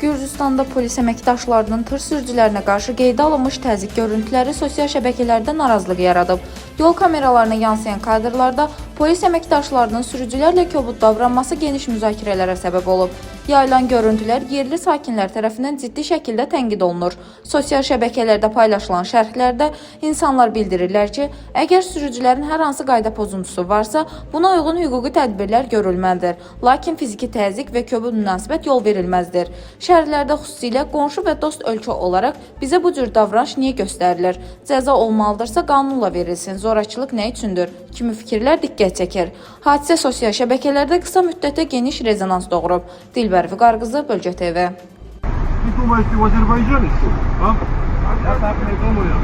Gürcüstanda polis əməkdaşlarının tır sürücülərinə qarşı qeydə alınmış təzyiq görüntüləri sosial şəbəkələrdə narazılıq yaradıb. Yol kameralarına yansıyan kadrlarda polis əməkdaşlarının sürücülərlə kobud davranması geniş müzakirələrə səbəb olub. Yayılan görüntülər yerli sakinlər tərəfindən ciddi şəkildə tənqid olunur. Sosial şəbəkələrdə paylaşılan şərhlərdə insanlar bildirirlər ki, əgər sürücülərin hər hansı qayda pozuntusu varsa, buna uyğun hüquqi tədbirlər görülməlidir. Lakin fiziki təzyiq və kobud münasibət yol verilməzdir. Şərhlərdə xüsusilə qonşu və dost ölkə olaraq bizə bu cür davranış niyə göstərilir? Cəza olmalıdırsa qanunla verilsin. Zorakılıq nə üçündür? Kimi fikirlər diqqət çəkir. Hadisə sosial şəbəkələrdə qısa müddətdə geniş rezonans doğurub. Dilbər Vüqarqızı, Bölgə TV. Вы думаете, в Азербайджане что ли? А? Я так не думаю.